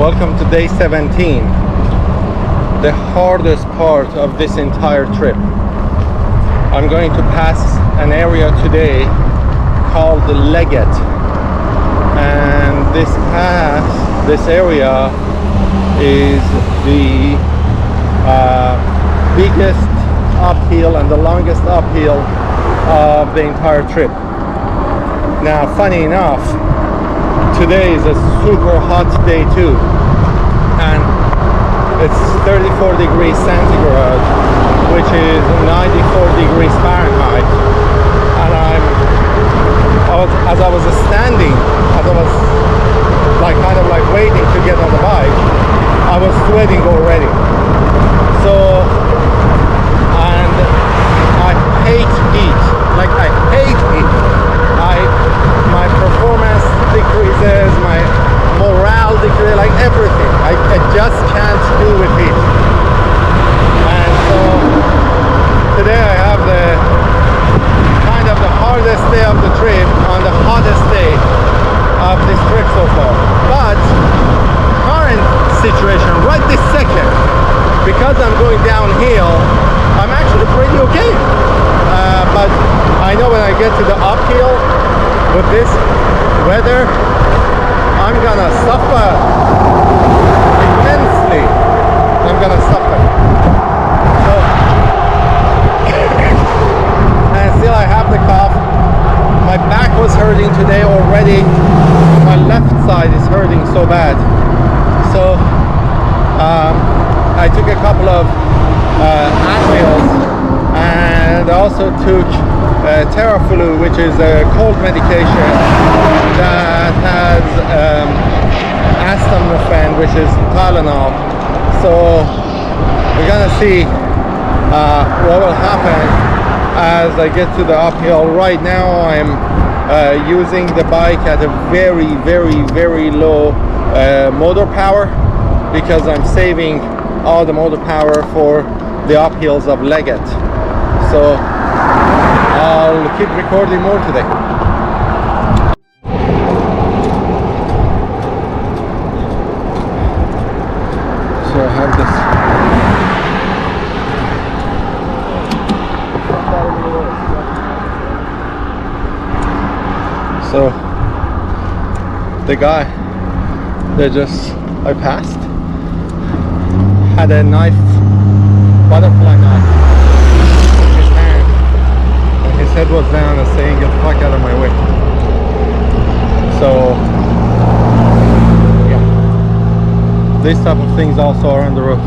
Welcome to day 17, the hardest part of this entire trip. I'm going to pass an area today called Legget, and this area is the biggest uphill and the longest uphill of the entire trip. Now, funny enough, today is a super hot day too, and it's 34 degrees centigrade, which is 94 degrees Fahrenheit. And as I was standing, as I was kind of waiting to get on the bike, I was sweating already. So, and I hate heat. I hate heat. My performance decreases, my morale decreases, everything. I just can't do with heat. And so today I have the hardest day of the trip on the hottest day of this trip so far. But current situation right this second, because I'm going downhill, I'm actually pretty okay. But I know when I get to the uphill with this weather, I'm gonna suffer immensely. I'm gonna suffer. So, and still I have the cough. My back was hurting today already. My left side is hurting so bad. So I took a couple of Advils, and I also took Teraflu, which is a cold medication that has acetaminophen, which is Tylenol. So we're gonna see what will happen as I get to the uphill. Right now I'm using the bike at a very, very, very low motor power, because I'm saving all the motor power for the uphills of Legget. So I'll keep recording more today. So I have this. So the guy that I passed had a knife, butterfly knife, in his hand, and his head was down and saying, "Get the fuck out of my way." So yeah, these type of things also are on the road.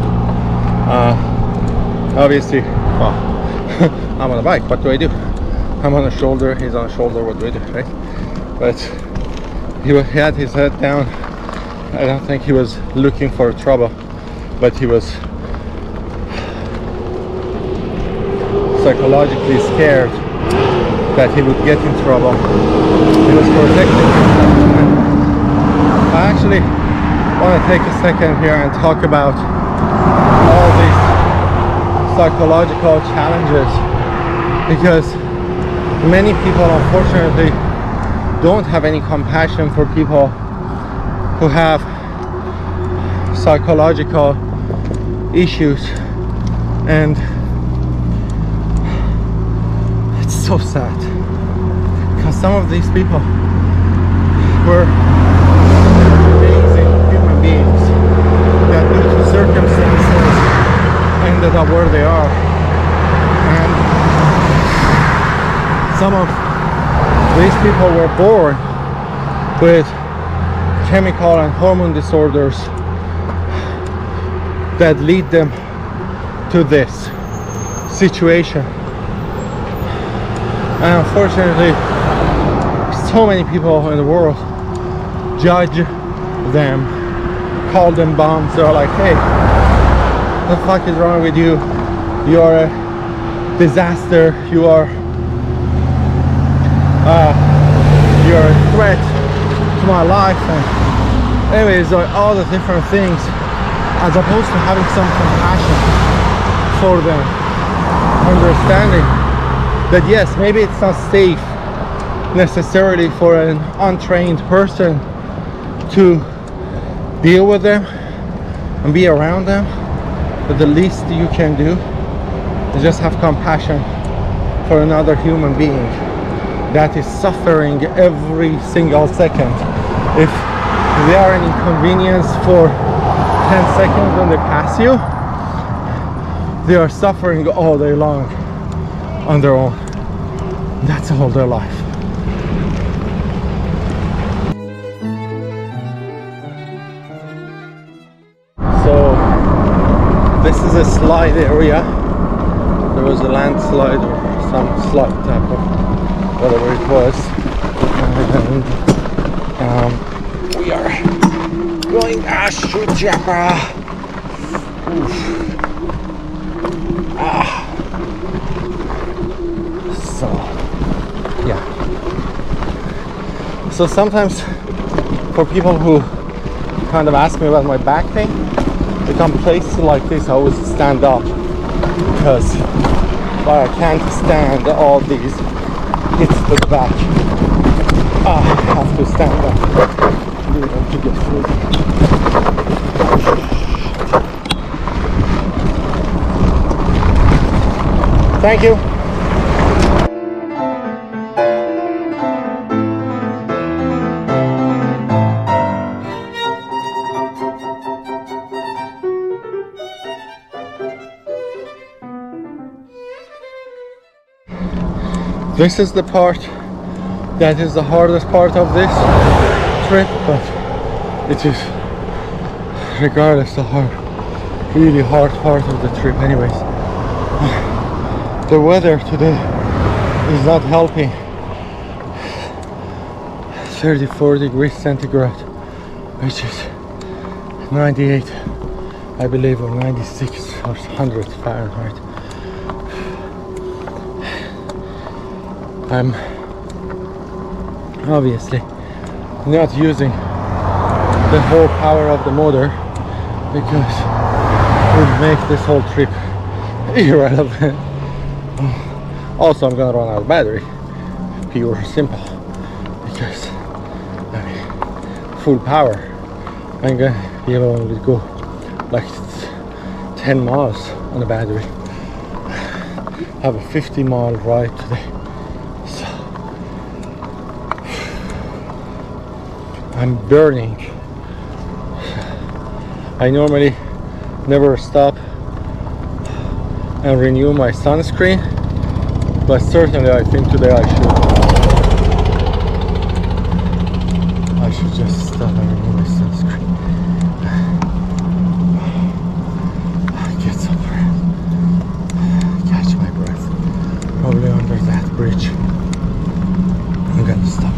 Obviously, well, I'm on a bike, what do I do? I'm on a shoulder, he's on a shoulder, what do I do, right? But he had his head down. I don't think he was looking for trouble, but he was psychologically scared that he would get in trouble. He was protecting himself. I actually want to take a second here and talk about all these psychological challenges, because many people unfortunately don't have any compassion for people who have psychological issues, and it's so sad because some of these people were amazing human beings that due to circumstances ended up where they are, and some of these people were born with chemical and hormone disorders that lead them to this situation. And unfortunately, so many people in the world judge them, call them bums. They're like, "Hey, what the fuck is wrong with you? You are a disaster. You're a threat to my life." And anyways, all the different things, as opposed to having some compassion for them, understanding that yes, maybe it's not safe necessarily for an untrained person to deal with them and be around them, but the least you can do is just have compassion for another human being that is suffering every single second. If they are an inconvenience for 10 seconds when they pass you, they are suffering all day long on their own. That's all their life. So this is a slide area. There was a landslide or some slide type of whatever it was, and we are going shoot Jabra. So yeah. So sometimes for people who kind of ask me about my back pain, they come places like this, I always stand up because I can't stand all these hits to the back. I have to stand up to get through. Thank you. This is the part that is the hardest part of this trip, but it is regardless the really hard part of the trip anyways. The weather today is not helping. 34 degrees centigrade, which is 98 I believe, or 96 or 100 Fahrenheit. I'm obviously not using the whole power of the motor because it would make this whole trip irrelevant. Also, I'm gonna run out of battery, pure simple, because I mean, full power I'm gonna be able to go like 10 miles on the battery. I have a 50-mile ride today. I'm burning. I normally never stop and renew my sunscreen, but certainly I think today I should just stop and renew my sunscreen. Get some breath, catch my breath, probably under that bridge. I'm gonna stop.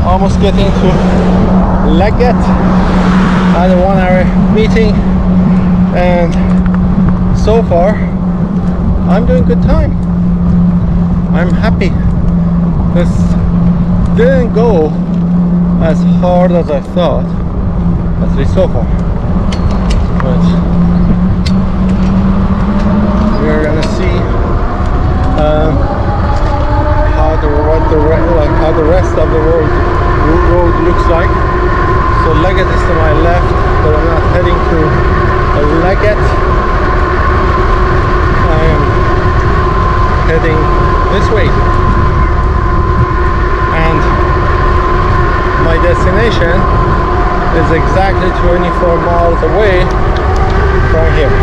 Almost getting to Legget. I had a 1-hour meeting, and so far I'm doing good time. I'm happy. This didn't go as hard as I thought, at least so far. But we're gonna see how the rest of the road looks like. So Legget is to my left, but I'm not heading to Legget. I am heading this way, and my destination is exactly 24 miles away from here.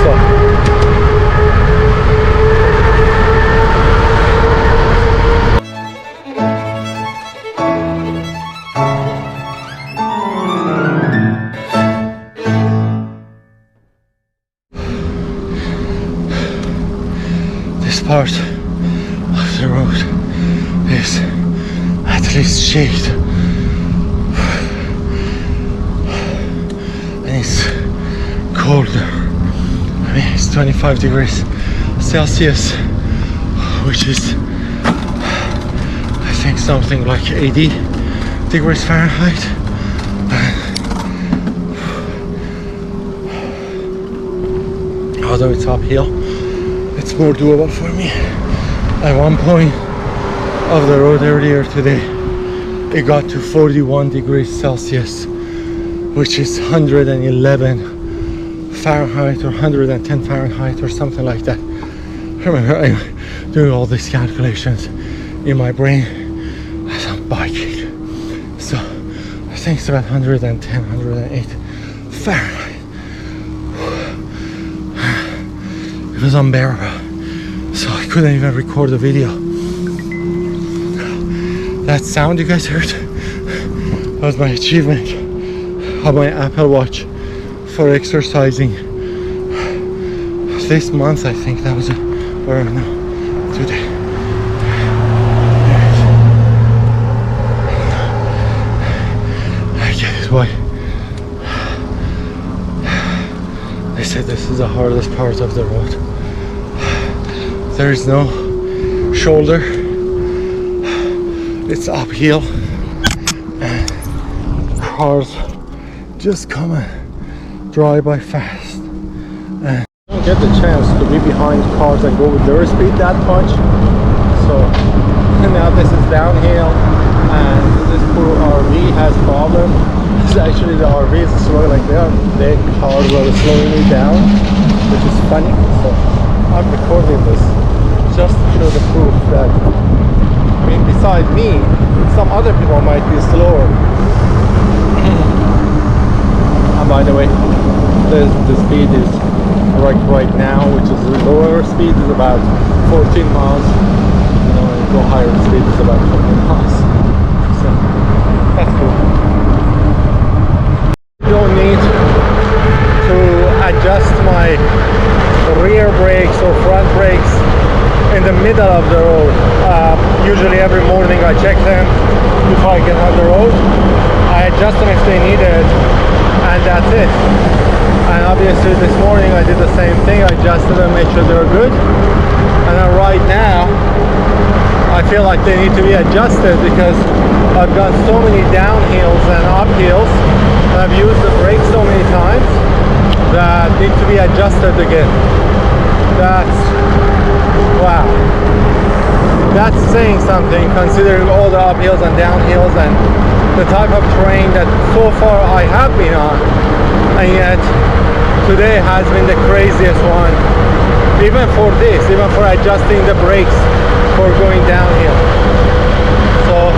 So part of the road is at least shade, and it's colder. I mean, it's 25 degrees Celsius, which is I think something like 80 degrees Fahrenheit. Although it's uphill, it's more doable for me. At one point of the road earlier today, it got to 41 degrees Celsius, which is 111 Fahrenheit or 110 Fahrenheit or something like that. Remember, I'm doing all these calculations in my brain as I'm biking. So I think it's about 110, 108 Fahrenheit. It was unbearable. So I couldn't even record the video. That sound you guys heard was my achievement of my Apple Watch for exercising this month. I think that was it. Or no, today. I get it, why? They said this is the hardest part of the road. There is no shoulder. It's uphill. And cars just come and drive by fast. And I don't get the chance to be behind cars and go with their speed that much. So now this is downhill and this poor RV has problem. It's actually the RV is slowing, like the cars are slowing me down, which is funny. So I'm recording this just to show the proof that, I mean, beside me, some other people might be slower. And by the way, the speed is right now, which is the lower speed is about 14 miles. You know, and go higher speed is about 20 miles. So that's cool. You don't need to adjust my rear brakes or front brakes in the middle of the road. Usually every morning I check them before I get on the road. I adjust them if they need it, and that's it. And obviously this morning I did the same thing. I adjusted them, made sure they're good. And then right now I feel like they need to be adjusted because I've gone so many downhills and uphills and I've used the brakes so many times that need to be adjusted again. That's, wow, that's saying something considering all the uphills and downhills and the type of terrain that so far I have been on, and yet today has been the craziest one, even for this, even for adjusting the brakes for going downhill. So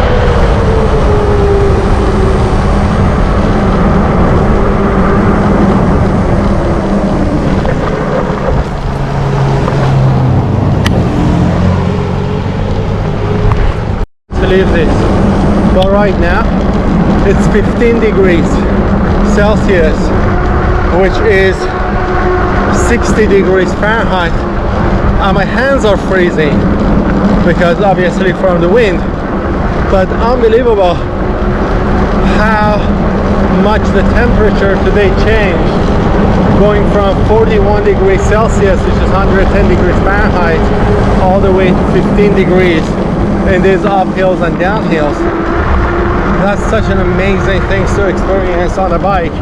believe this, but right now it's 15 degrees Celsius, which is 60 degrees Fahrenheit, and my hands are freezing because obviously from the wind. But unbelievable how much the temperature today changed, going from 41 degrees Celsius, which is 110 degrees Fahrenheit, all the way to 15 degrees in these uphills and downhills. That's such an amazing thing to experience on a bike.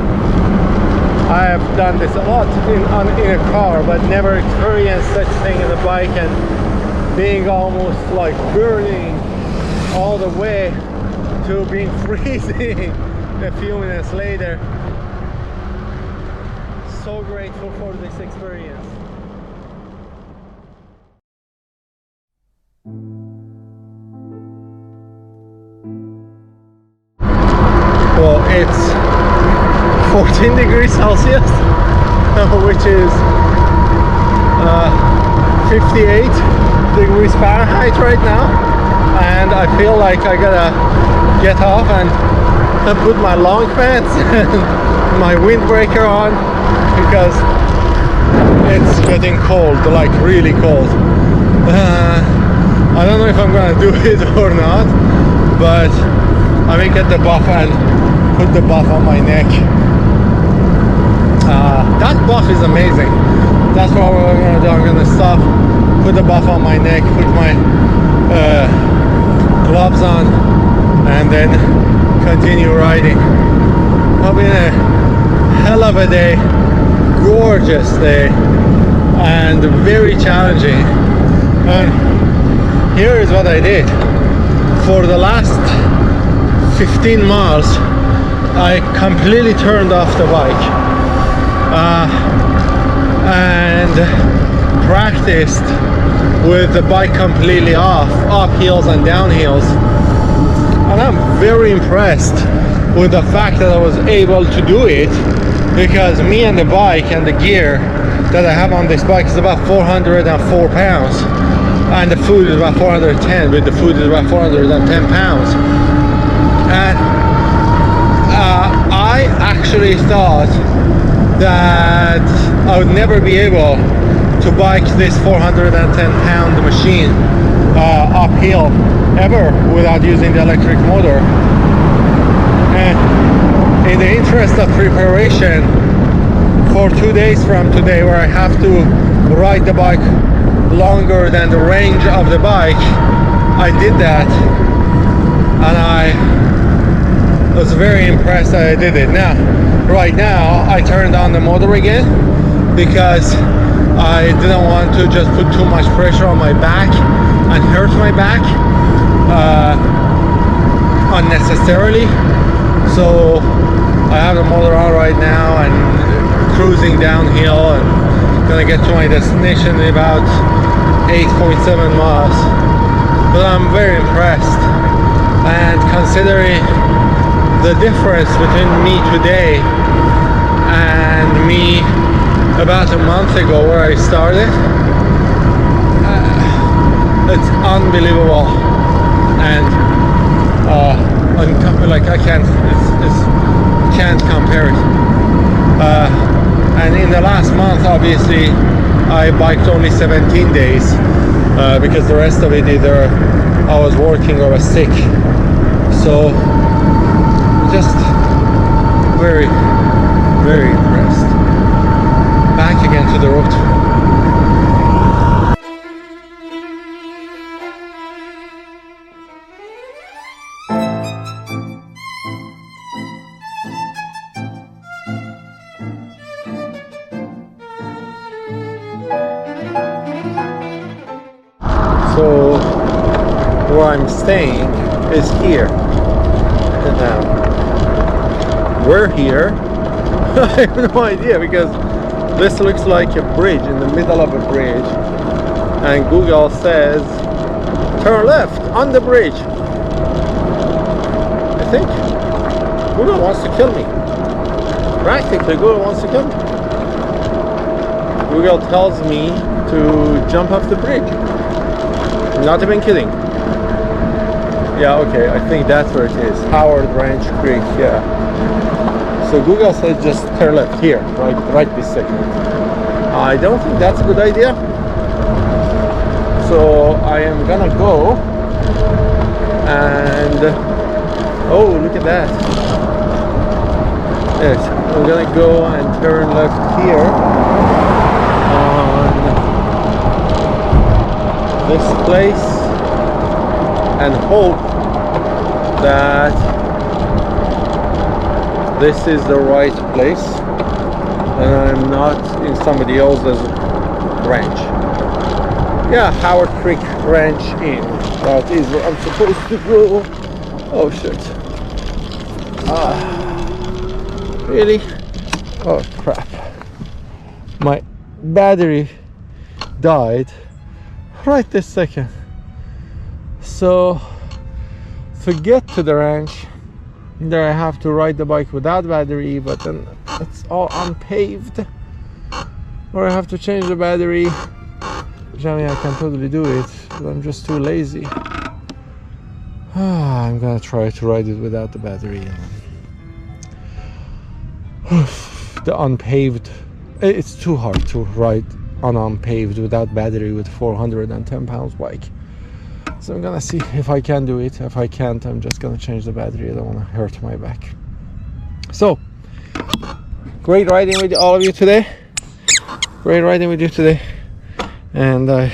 I have done this a lot in a car, but never experienced such thing in a bike, and being almost like burning all the way to being freezing a few minutes later. So grateful for this experience. Well, it's 14 degrees Celsius, which is 58 degrees Fahrenheit right now, and I feel like I gotta get off and put my long pants and my windbreaker on because it's getting cold, like really cold. I don't know if I'm gonna do it or not, but I may get the buff and put the buff on my neck. That buff is amazing. That's what we're gonna do. I'm gonna stop, put the buff on my neck, put my gloves on, and then continue riding. It'll be a hell of a day, gorgeous day, and very challenging. And here is what I did. for the last 15 miles I completely turned off the bike and practiced with the bike completely off, up hills and down hills, and I'm very impressed with the fact that I was able to do it, because me and the bike and the gear that I have on this bike is about 404 pounds, and the food is about 410, but the food is about 410 pounds. And I actually thought that I would never be able to bike this 410 pound machine uphill ever without using the electric motor. And in the interest of preparation for 2 days from today, where I have to ride the bike longer than the range of the bike, I did that, and I was very impressed that I did it. Now, right now, I turned on the motor again because I didn't want to just put too much pressure on my back and hurt my back unnecessarily. So I have the motor on right now and cruising downhill, and gonna get to my destination in about 8.7 miles. But I'm very impressed, and considering the difference between me today and me about a month ago where I started, it's unbelievable. And like I can't compare it. And in the last month, obviously, I biked only 17 days because the rest of it either I was working or I was sick. So just very, very impressed. Back again to the road. So where I'm staying is here. And now we're here. I have no idea, because this looks like a bridge, in the middle of a bridge, and Google says turn left on the bridge. I think Google wants to kill me. Practically, Google wants to kill me. Google tells me to jump off the bridge. Not even kidding. Yeah, okay, I think that's where it is. Howard Ranch Creek, yeah. So Google said just turn left here, right this second. I don't think that's a good idea. So I am gonna go and oh, look at that. Yes, I'm gonna go and turn left here on this place and hope that this is the right place and I'm not in somebody else's ranch. Yeah, Howard Creek Ranch Inn. That is where I'm supposed to go. Oh shit. Really? Oh crap. My battery died right this second. So to get to the ranch, there I have to ride the bike without battery, but then it's all unpaved, or I have to change the battery, which I mean I can totally do it, but I'm just too lazy. I'm gonna try to ride it without the battery. The unpaved, it's too hard to ride on unpaved without battery with 410 pounds bike. So I'm gonna see if I can do it. If I can't, I'm just gonna change the battery. I don't want to hurt my back. So great riding with all of you today. Great riding with you today, and I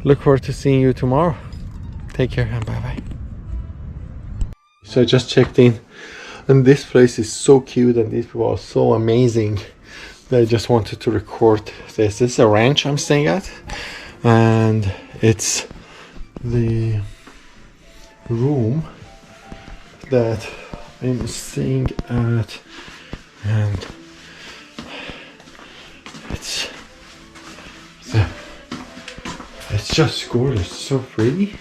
look forward to seeing you tomorrow. Take care and bye bye. So I just checked in, and this place is so cute and these people are so amazing that I just wanted to record this. This is a ranch I'm staying at, and it's the room that I'm staying at, and it's just gorgeous, so pretty.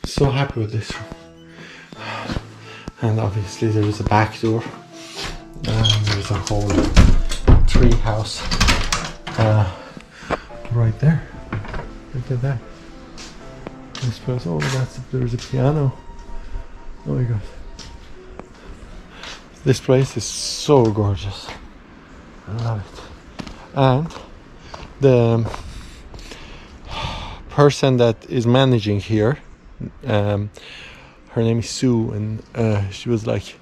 So happy with this one. And obviously there is a back door, and there's a whole tree house right there. Look at that. I suppose there's a piano. Oh my god. This place is so gorgeous. I love it. And the person that is managing here, her name is Sue, and she was like,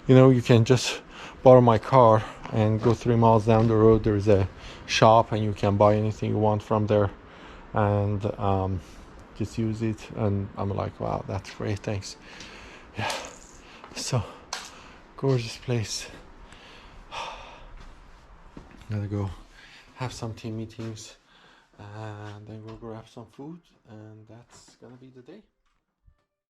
you know, you can just borrow my car and go 3 miles down the road. There's a shop and you can buy anything you want from there, and just use it. And I'm like, wow, that's great, thanks. Yeah, so gorgeous place. Gotta go have some team meetings, and then we'll grab some food, and that's gonna be the day.